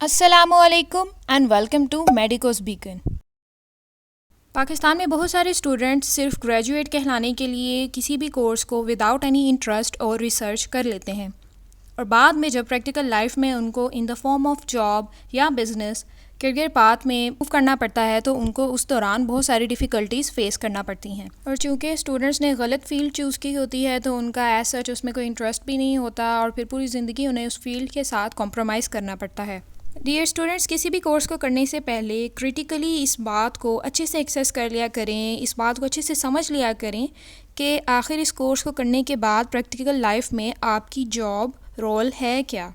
अस्सलामुअलैकुम and welcome to Medicos Beacon. Pakistan में बहुत सारे स्टूडेंट्स सिर्फ ग्रेजुएट कहलाने के लिए किसी भी कोर्स को विदाउट एनी इंटरेस्ट और रिसर्च कर लेते हैं और बाद में जब प्रैक्टिकल लाइफ में उनको in the form of job या बिजनेस करियर पाथ में मूव करना पड़ता है तो उनको उस दौरान बहुत सारी डिफ़िकल्टीज़ फेस करना पड़ती हैं। और चूँकि स्टूडेंट्स ने गलत फील्ड चूज़ की होती है तो उनका एज सच उसमें कोई इंटरेस्ट भी नहीं होता और फिर पूरी ज़िंदगी उन्हें उस फील्ड के साथ कॉम्प्रोमाइज़ करना पड़ता है। डियर स्टूडेंट्स, किसी भी कोर्स को करने से पहले क्रिटिकली इस बात को अच्छे से एक्सेस कर लिया करें, इस बात को अच्छे से समझ लिया करें कि आखिर इस कोर्स को करने के बाद प्रैक्टिकल लाइफ में आपकी जॉब रोल है क्या।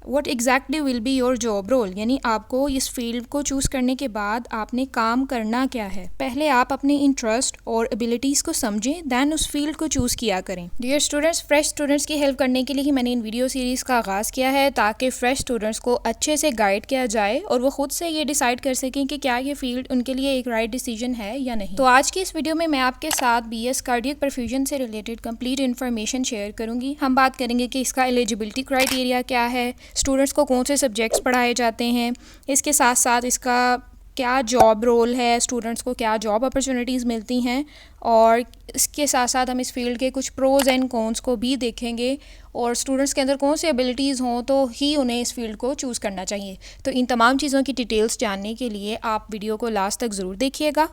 What exactly will be your job role, यानी आपको इस फील्ड को चूज़ करने के बाद आपने काम करना क्या है। पहले आप अपने इंटरेस्ट और एबिलिटीज़ को समझें, दैन उस फील्ड को चूज़ किया करें। डियर स्टूडेंट्स, फ्रेश स्टूडेंट्स की हेल्प करने के लिए ही मैंने इन वीडियो सीरीज़ का आगाज़ किया है ताकि फ्रेश स्टूडेंट्स को अच्छे से गाइड किया जाए और वो खुद से ये डिसाइड कर सकें कि क्या ये फील्ड उनके लिए एक राइट डिसीजन है या नहीं। तो आज की इस वीडियो में मैं आपके साथ BS कार्डियक परफ्यूजन से रिलेटेड कंप्लीट इन्फॉर्मेशन शेयर करूँगी। हम बात करेंगे कि इसका एलिजिबिलिटी क्राइटेरिया क्या है, स्टूडेंट्स को कौन से सब्जेक्ट्स पढ़ाए जाते हैं, इसके साथ साथ इसका क्या जॉब रोल है, स्टूडेंट्स को क्या जॉब अपॉर्चुनिटीज़ मिलती हैं, और इसके साथ साथ हम इस फील्ड के कुछ प्रोज एंड कॉन्स को भी देखेंगे और स्टूडेंट्स के अंदर कौन सी एबिलिटीज़ हों तो ही उन्हें इस फील्ड को चूज़ करना चाहिए। तो इन तमाम चीज़ों की डिटेल्स जानने के लिए आप वीडियो को लास्ट तक ज़रूर देखिएगा।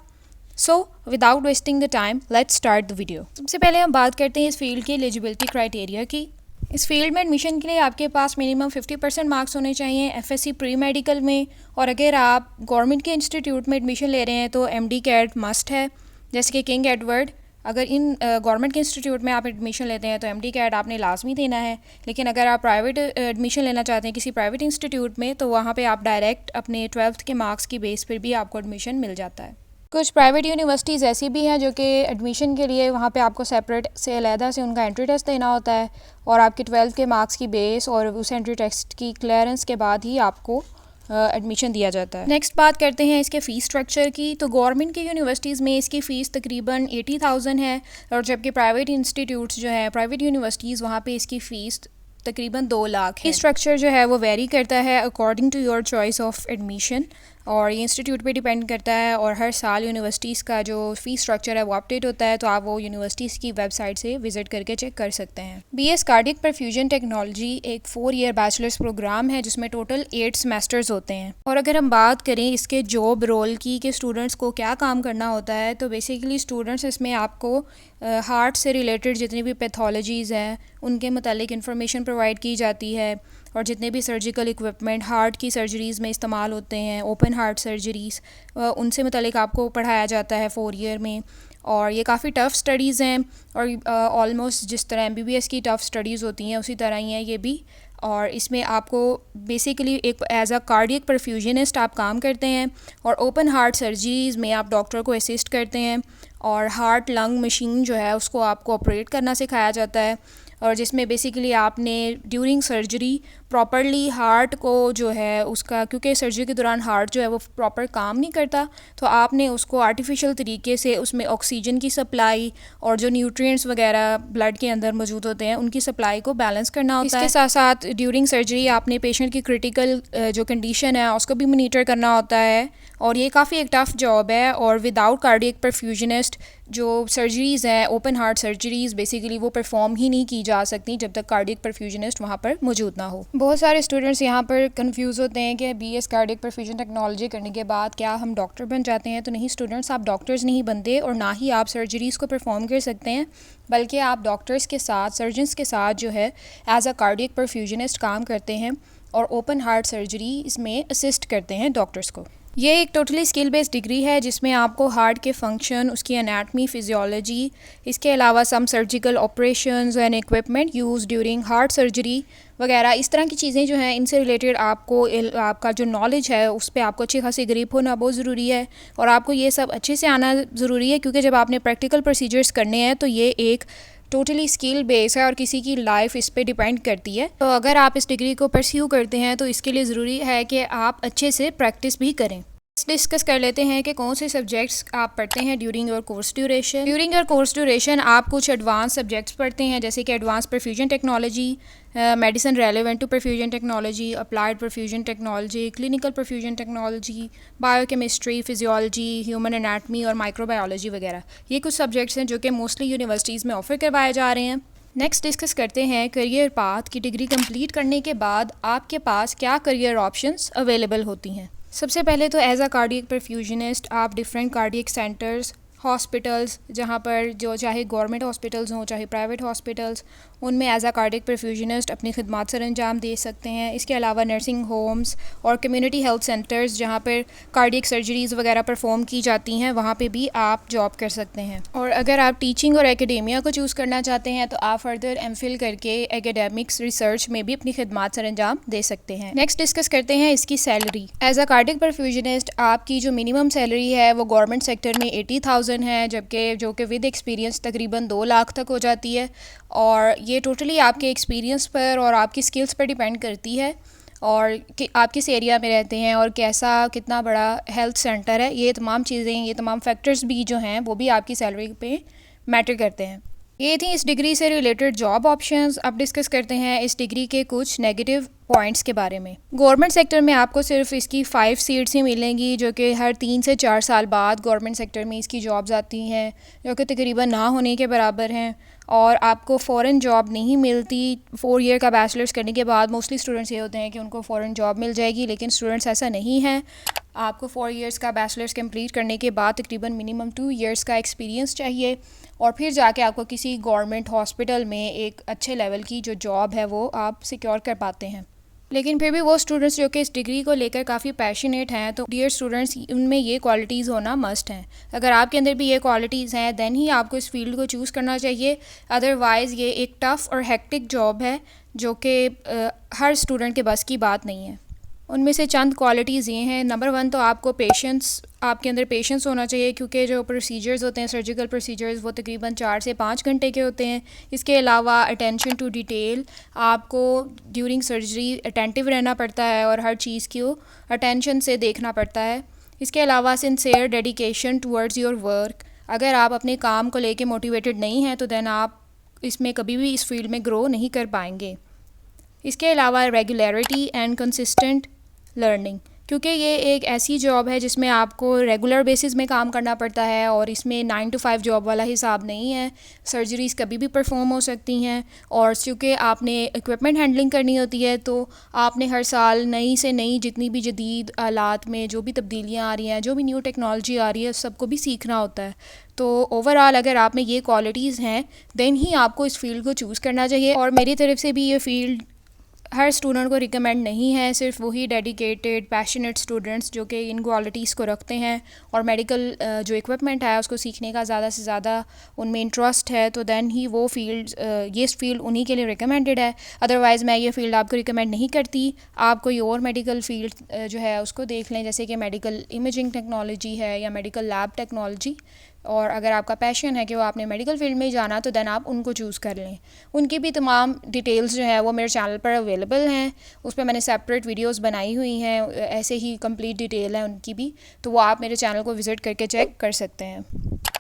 So without wasting the time let's start the video. सबसे पहले हम बात करते हैं इस फील्ड के एलिजिबिलिटी क्राइटेरिया की। इस फील्ड में एडमिशन के लिए आपके पास मिनिमम 50% मार्क्स होने चाहिए FSC प्री मेडिकल में, और अगर आप गवर्नमेंट के इंस्टीट्यूट में एडमिशन ले रहे हैं तो MD कैट मस्ट है, जैसे कि किंग एडवर्ड। अगर इन गवर्नमेंट के इंस्टीट्यूट में आप एडमिशन लेते हैं तो MD कैट आपने लाजमी देना है, लेकिन अगर आप प्राइवेट एडमिशन लेना चाहते हैं किसी प्राइवेट इंस्टीट्यूट में तो वहाँ पर आप डायरेक्ट अपने 12th के मार्क्स की बेस पर भी आपको एडमिशन मिल जाता है। कुछ प्राइवेट यूनिवर्सिटीज़ ऐसी भी हैं जो कि एडमिशन के लिए वहाँ पे आपको सेपरेट से अलहदा से उनका एंट्री टेस्ट देना होता है और आपके 12th के मार्क्स की बेस और उस एंट्री टेस्ट की क्लियरेंस के बाद ही आपको एडमिशन दिया जाता है। नेक्स्ट बात करते हैं इसके फ़ीस स्ट्रक्चर की। तो गवर्नमेंट की यूनिवर्सिटीज़ में इसकी फ़ीस तकरीबन 80,000 है और जबकि प्राइवेट इंस्टीट्यूट्स जो है, प्राइवेट यूनिवर्सिटीज़, वहाँ पे इसकी फ़ीस तकरीबन 2 लाख है। स्ट्रक्चर जो है वो वेरी करता है according to your choice of admission और ये इंस्टीट्यूट पे डिपेंड करता है और हर साल यूनिवर्सिटीज़ का जो फ़ीस स्ट्रक्चर है वो अपडेट होता है, तो आप वो यूनिवर्सिटीज़ की वेबसाइट से विज़िट करके चेक कर सकते हैं। BS कार्डियक परफ्यूजन टेक्नोलॉजी एक 4 ईयर बैचलर्स प्रोग्राम है जिसमें टोटल 8 सेमेस्टर्स होते हैं। और अगर हम बात करें इसके जॉब रोल की कि स्टूडेंट्स को क्या काम करना होता है, तो बेसिकली स्टूडेंट्स इसमें आपको हार्ट से रिलेटेड जितनी भी पैथोलॉजीज़ हैं उनके मतलब इन्फॉर्मेशन प्रोवाइड की जाती है और जितने भी सर्जिकल इक्विपमेंट हार्ट की सर्जरीज़ में इस्तेमाल होते हैं, ओपन हार्ट सर्जरीज़, उनसे मतलब आपको पढ़ाया जाता है 4 ईयर में। और ये काफ़ी टफ़ स्टडीज़ हैं और ऑलमोस्ट जिस तरह MBBS की टफ़ स्टडीज़ होती हैं उसी तरह ही है ये भी। और इसमें आपको बेसिकली एक एज अ कार्डियक परफ्यूजनिस्ट आप काम करते हैं और ओपन हार्ट सर्जरीज़ में आप डॉक्टर को असिस्ट करते हैं और हार्ट लंग मशीन जो है उसको आपको ऑपरेट करना सिखाया जाता है और जिसमें बेसिकली आपने ड्यूरिंग सर्जरी प्रॉपरली हार्ट को जो है उसका, क्योंकि सर्जरी के दौरान हार्ट जो है वो प्रॉपर काम नहीं करता, तो आपने उसको आर्टिफिशियल तरीके से उसमें ऑक्सीजन की सप्लाई और जो न्यूट्रिएंट्स वगैरह ब्लड के अंदर मौजूद होते हैं उनकी सप्लाई को बैलेंस करना होता है। इसके साथ साथ ड्यूरिंग सर्जरी आपने पेशेंट की क्रिटिकल जो कंडीशन है उसको भी मॉनिटर करना होता है और ये काफ़ी एक टफ़ जॉब है। और विदाउट कार्डियक परफ्यूजनिस्ट जो सर्जरीज़ हैं, ओपन हार्ट सर्जरीज़ बेसिकली वो परफॉर्म ही नहीं की जा सकती जब तक कार्डियक परफ्यूजनिस्ट वहाँ पर मौजूद ना हो। बहुत सारे स्टूडेंट्स यहाँ पर कंफ्यूज होते हैं कि BS कार्डियक परफ्यूजन टेक्नोलॉजी करने के बाद क्या हम डॉक्टर बन जाते हैं। तो नहीं स्टूडेंट्स, आप डॉक्टर्स नहीं बनते और ना ही आप सर्जरीज़ को परफॉर्म कर सकते हैं, बल्कि आप डॉक्टर्स के साथ, सर्जन्स के साथ जो है एज अ कार्डियक परफ्यूजनिस्ट काम करते हैं और ओपन हार्ट सर्जरी इसमें असिस्ट करते हैं डॉक्टर्स को। ये एक टोटली स्किल बेस्ड डिग्री है जिसमें आपको हार्ट के फंक्शन, उसकी एनाटमी, फिजियोलॉजी, इसके अलावा some surgical operations and equipment use during heart surgery वगैरह इस तरह की चीज़ें जो हैं इनसे रिलेटेड आपको आपका जो नॉलेज है उस पर आपको अच्छी खासी ग्रिप होना बहुत ज़रूरी है और आपको ये सब अच्छे से आना ज़रूरी है, क्योंकि जब आपने प्रैक्टिकल प्रोसीजर्स करने हैं तो ये एक टोटली स्किल बेस है और किसी की लाइफ इस पे डिपेंड करती है। तो अगर आप इस डिग्री को परस्यू करते हैं तो इसके लिए ज़रूरी है कि आप अच्छे से प्रैक्टिस भी करें। डिस्कस कर लेते हैं कि कौन से सब्जेक्ट्स आप पढ़ते हैं during your course duration. During your course duration आप कुछ एडवांस सब्जेक्ट्स पढ़ते हैं जैसे कि advance perfusion technology, medicine relevant to perfusion technology, applied perfusion technology, clinical perfusion technology, biochemistry, physiology, human anatomy और माइक्रोबायोलॉजी वगैरह। ये कुछ सब्जेक्ट्स हैं जो कि मोस्टली यूनिवर्सिटीज़ में ऑफ़र करवाए जा रहे हैं। नेक्स्ट डिस्कस करते हैं करियर पाथ की। डिग्री कंप्लीट करने के बाद आपके पास क्या करियर ऑप्शंस अवेलेबल होती हैं। सबसे पहले तो एज अ कार्डियक परफ्यूजनिस्ट आप डिफरेंट कार्डियक सेंटर्स, हॉस्पिटल्स, जहाँ पर जो चाहे गवर्नमेंट हॉस्पिटल्स हों चाहे प्राइवेट हॉस्पिटल्स, उनमें एज अ कार्डियक परफ्यूजनिस्ट अपनी खिदमत सर अंजाम दे सकते हैं। इसके अलावा नर्सिंग होम्स और कम्युनिटी हेल्थ सेंटर्स जहाँ पर कार्डियक सर्जरीज़ वगैरह परफॉर्म की जाती हैं, वहाँ पे भी आप जॉब कर सकते हैं। और अगर आप टीचिंग और एकेडेमिया को चूज़ करना चाहते हैं तो आप फर्दर एमफिल करके एकेडमिक्स रिसर्च में भी अपनी खिदमत सर अंजाम दे सकते हैं। नेक्स्ट डिस्कस करते हैं इसकी salary. As a cardiac perfusionist आपकी जो मिनिमम सैलरी है वो गवर्नमेंट सेक्टर में 80,000 है, जबकि जो कि विद एक्सपीरियंस तकरीबन 2 लाख तक हो जाती है। और ये टोटली आपके एक्सपीरियंस पर और आपकी स्किल्स पर डिपेंड करती है, और कि आप किस एरिया में रहते हैं और कैसा कितना बड़ा हेल्थ सेंटर है। ये तमाम चीज़ें, ये तमाम फैक्टर्स भी जो हैं वो भी आपकी सैलरी पे मैटर करते हैं। ये थी इस डिग्री से रिलेटेड जॉब ऑप्शंस। अब डिस्कस करते हैं इस डिग्री के कुछ नेगेटिव पॉइंट्स के बारे में। गवर्नमेंट सेक्टर में आपको सिर्फ इसकी 5 सीट्स ही मिलेंगी, जो कि हर 3 से 4 साल बाद गवर्नमेंट सेक्टर में इसकी जॉब्स आती हैं, जो कि तकरीबन ना होने के बराबर हैं। और आपको फ़ौरन जॉब नहीं मिलती। 4 ईयर का बैचलर्स करने के बाद मोस्टली स्टूडेंट्स ये होते हैं कि उनको फ़ौरन जॉब मिल जाएगी, लेकिन स्टूडेंट्स ऐसा नहीं है। आपको 4 ईयर्स का बैचलर्स कंप्लीट करने के बाद तकरीबन मिनिमम 2 ईयर्स का एक्सपीरियंस चाहिए, और फिर जाके आपको किसी गवर्नमेंट हॉस्पिटल में एक अच्छे लेवल की जो जॉब है वो आप सिक्योर कर पाते हैं। लेकिन फिर भी वो स्टूडेंट्स जो कि इस डिग्री को लेकर काफ़ी पैशनेट हैं, तो डियर स्टूडेंट्स, उनमें ये क्वालिटीज़ होना मस्ट हैं। अगर आपके अंदर भी ये क्वालिटीज़ हैं देन ही आपको इस फील्ड को चूज़ करना चाहिए। अदरवाइज़ ये एक टफ़ और हेक्टिक जॉब है जो कि हर स्टूडेंट के बस की बात नहीं है। उनमें से चंद क्वालिटीज़ ये हैं। नंबर 1 तो आपको पेशेंस, आपके अंदर पेशेंस होना चाहिए, क्योंकि जो प्रोसीजर्स होते हैं, सर्जिकल प्रोसीजर्स, वो तकरीबन 4 से 5 घंटे के होते हैं। इसके अलावा अटेंशन टू डिटेल, आपको ड्यूरिंग सर्जरी अटेंटिव रहना पड़ता है और हर चीज़ को अटेंशन से देखना पड़ता है। इसके अलावा sincere dedication towards your work. अगर आप अपने काम को लेके मोटिवेटेड नहीं हैं तो देन आप इसमें कभी भी इस फील्ड में ग्रो नहीं कर पाएंगे। इसके अलावा रेगुलरिटी एंड कंसिस्टेंट लर्निंग, क्योंकि ये एक ऐसी जॉब है जिसमें आपको रेगुलर बेसिस में काम करना पड़ता है और इसमें 9 to 5 जॉब वाला हिसाब नहीं है। सर्जरीज़ कभी भी परफॉर्म हो सकती हैं, और चूँकि आपने इक्विपमेंट हैंडलिंग करनी होती है तो आपने हर साल नई से नई जितनी भी जदीद आलात में जो भी तब्दीलियाँ आ रही हैं, जो भी न्यू टेक्नोलॉजी आ रही है, सबको भी सीखना होता है। तो ओवरऑल अगर आप में ये क्वालिटीज़ हैं देन ही आपको इस फील्ड को चूज़ करना चाहिए। और मेरी तरफ से भी ये फील्ड हर स्टूडेंट को रिकमेंड नहीं है, सिर्फ वही डेडिकेटेड पैशनेट स्टूडेंट्स जो कि इन क्वालिटीज़ को रखते हैं और मेडिकल जो इक्विपमेंट है उसको सीखने का ज़्यादा से ज़्यादा उनमें इंटरेस्ट है, तो दैन ही वो फील्ड, ये फील्ड उन्हीं के लिए रिकमेंडेड है। अदरवाइज़ मैं ये फ़ील्ड आपको रिकमेंड नहीं करती। आप कोई और मेडिकल फील्ड जो है उसको देख लें, जैसे कि मेडिकल इमेजिंग टेक्नोलॉजी है या मेडिकल लैब टेक्नोलॉजी। और अगर आपका पैशन है कि वो आपने मेडिकल फील्ड में ही जाना, तो देन आप उनको चूज़ कर लें। उनकी भी तमाम डिटेल्स जो है वो मेरे चैनल पर अवेलेबल हैं, उस पर मैंने सेपरेट वीडियोस बनाई हुई हैं, ऐसे ही कंप्लीट डिटेल है उनकी भी, तो वो आप मेरे चैनल को विज़िट करके चेक कर सकते हैं।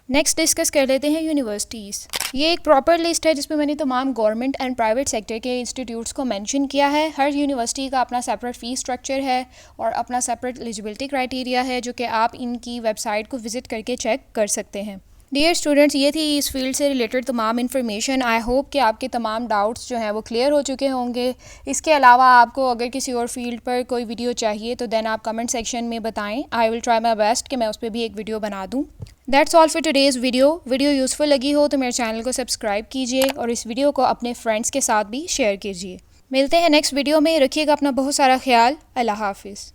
नेक्स्ट डिस्कस कर लेते हैं यूनिवर्सिटीज़। ये एक प्रॉपर लिस्ट है जिसमें मैंने तमाम गवर्नमेंट एंड प्राइवेट सेक्टर के इंस्टीट्यूट्स को मेंशन किया है। हर यूनिवर्सिटी का अपना सेपरेट फ़ीस स्ट्रक्चर है और अपना सेपरेट एलिजिबिलिटी क्राइटेरिया है, जो कि आप इनकी वेबसाइट को विज़िट करके चेक कर सकते हैं। डियर स्टूडेंट्स, ये थी इस फील्ड से रिलेटेड तमाम इन्फॉर्मेशन। आई होप कि आपके तमाम डाउट्स जो हैं वो क्लियर हो चुके होंगे। इसके अलावा आपको अगर किसी और फील्ड पर कोई वीडियो चाहिए तो देन आप कमेंट सेक्शन में बताएं। I will try my best कि मैं उस पर भी एक वीडियो बना दूं। That's all for today's video useful लगी हो तो मेरे चैनल को सब्सक्राइब कीजिए और इस वीडियो को अपने फ्रेंड्स के साथ भी शेयर कीजिए। मिलते हैं नेक्स्ट वीडियो में। रखिएगा अपना बहुत सारा ख्याल। अल्लाह हाफिज़।